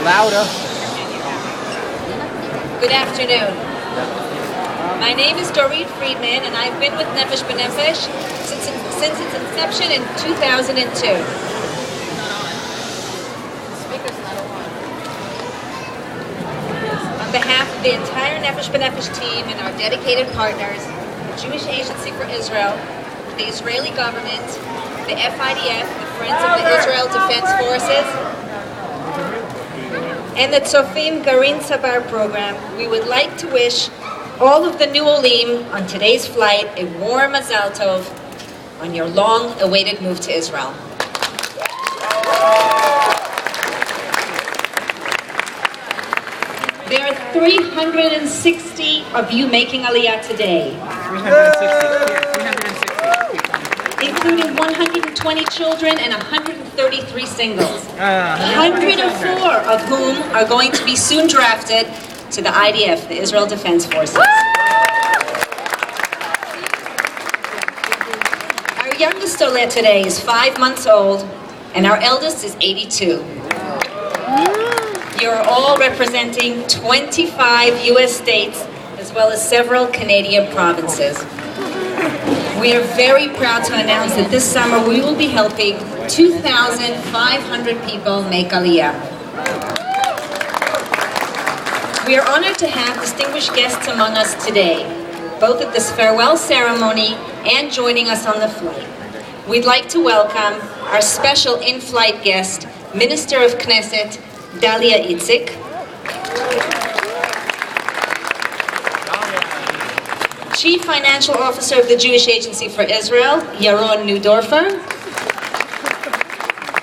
Louder. Good afternoon. My name is Garin Friedman, and I've been with NefeshB'Nefesh since its inception in 2002. On behalf of the entire NefeshB'Nefesh team and our dedicated partners, the Jewish Agency for Israel, the Israeli government, the FIDF, the Friends of the Israel Defense Forces, and the Tzofim Garin Tzabar program, we would like to wish all of the new Olim on today's flight a warm Mazal Tov on your long-awaited move to Israel. There are 360 of you making Aliyah today. 360. Including 120 children and 133 singles. 104 of whom are going to be soon drafted to the IDF, the Israel Defense Forces. Our youngest Oleh today is 5 months old, and our eldest is 82. You're all representing 25 U.S. states, as well as several Canadian provinces. We are very proud to announce that this summer we will be helping 2,500 people make Aliyah. We are honored to have distinguished guests among us today, both at this farewell ceremony and joining us on the flight. We'd like to welcome our special in-flight guest, Minister of Knesset, Dalia Itzik, Chief Financial Officer of the Jewish Agency for Israel, Yaron Neudorfer,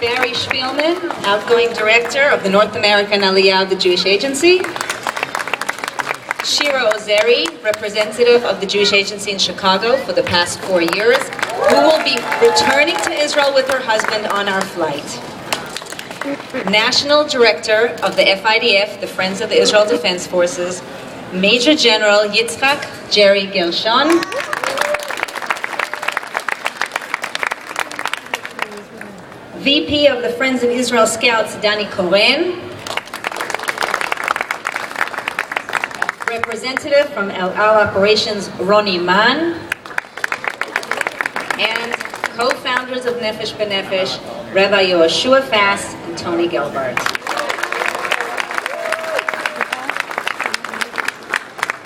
Barry Spielman, Outgoing Director of the North American Aliyah of the Jewish Agency, Shira Ozeri, Representative of the Jewish Agency in Chicago for the past 4 years, who will be returning to Israel with her husband on our flight. National Director of the FIDF, the Friends of the Israel Defense Forces, Major General Yitzhak Jerry Gershon, VP of the Friends of Israel Scouts, Danny Koren, Representative from El Al Operations, Ronnie Mann, and co-founders of NefeshB'Nefesh, Rabbi Yoshua Fass and Tony Gelbart.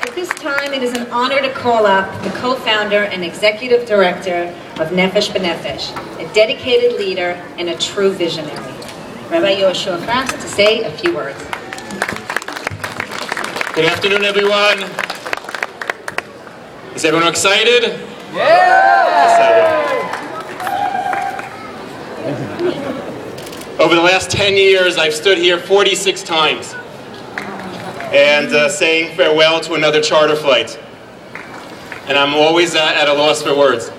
At this time, it is an honor to call up the co-founder and executive director of NefeshB'Nefesh, a dedicated leader and a true visionary, Rabbi Yoshua Fass, to say a few words. Good afternoon, everyone. Is everyone excited? Yeah! Over the last 10 years, I've stood here 46 times and saying farewell to another charter flight. And I'm always at a loss for words.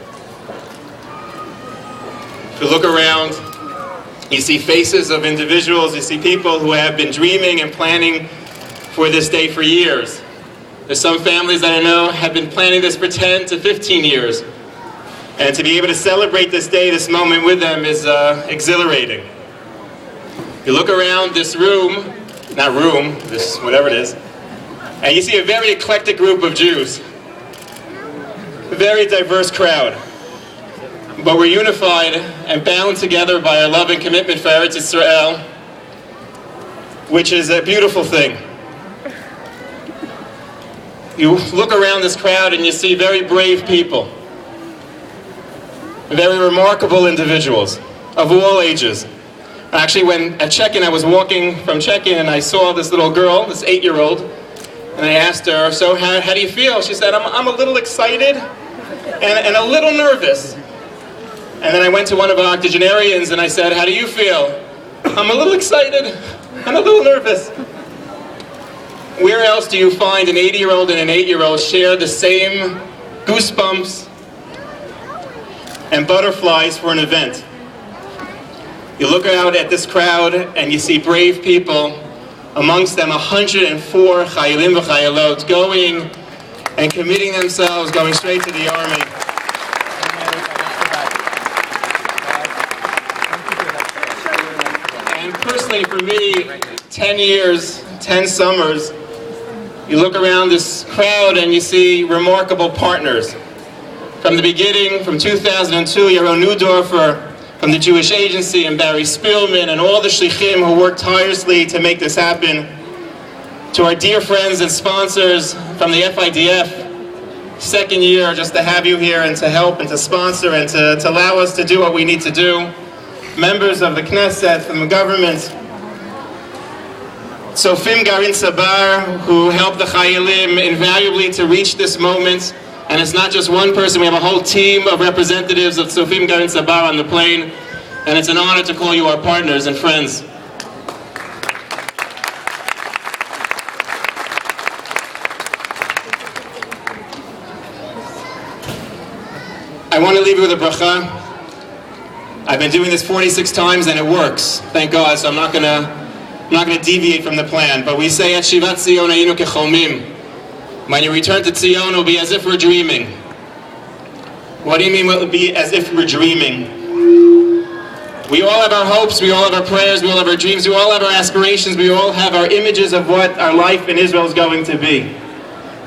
If you look around, you see faces of individuals, you see people who have been dreaming and planning for this day for years. There's some families that I know have been planning this for 10 to 15 years. And to be able to celebrate this day, this moment with them is exhilarating. You look around this room, this whatever it is, and you see a very eclectic group of Jews. A very diverse crowd. But we're unified and bound together by our love and commitment for Eretz Yisrael, which is a beautiful thing. You look around this crowd and you see very brave people, very remarkable individuals of all ages. Actually, when at check-in, I was walking from check-in and I saw this little girl, this 8-year-old, and I asked her, so how do you feel? She said, I'm a little excited and a little nervous. And then I went to one of our octogenarians and I said, how do you feel? I'm a little excited and a little nervous. Where else do you find an 80-year-old and an 8-year-old share the same goosebumps and butterflies for an event? You look out at this crowd and you see brave people, amongst them 104 chayalim v'chayalot going and committing themselves, going straight to the army. And personally for me, 10 years, 10 summers, you look around this crowd and you see remarkable partners. From the beginning, from 2002, Yaron Neudorfer from the Jewish Agency and Barry Spielman and all the shlichim who worked tirelessly to make this happen. To our dear friends and sponsors from the FIDF, second year just to have you here and to help and to sponsor and to allow us to do what we need to do. Members of the Knesset, from the government, Sofim Garin Tzabar, who helped the Chayalim invaluably to reach this moment. And it's not just one person, we have a whole team of representatives of Sofim Garin Tzabar on the plane. And it's an honor to call you our partners and friends. I want to leave you with a bracha. I've been doing this 46 times and it works, thank God, so I'm not gonna deviate from the plan. But we say at Shivat Zion Hayinu Kecholmim. When you return to Zion, it will be as if we're dreaming. What do you mean it will be as if we're dreaming? We all have our hopes, we all have our prayers, we all have our dreams, we all have our aspirations, we all have our images of what our life in Israel is going to be.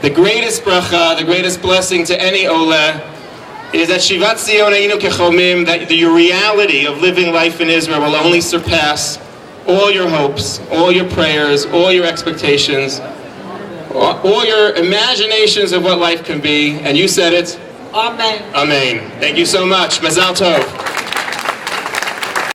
The greatest bracha, the greatest blessing to any Olah is that Shivat Zion Hayinu Kecholmim, that your reality of living life in Israel will only surpass all your hopes, all your prayers, all your expectations, all your imaginations of what life can be. And you said it. Amen. Amen. Thank you so much. Mazal Tov.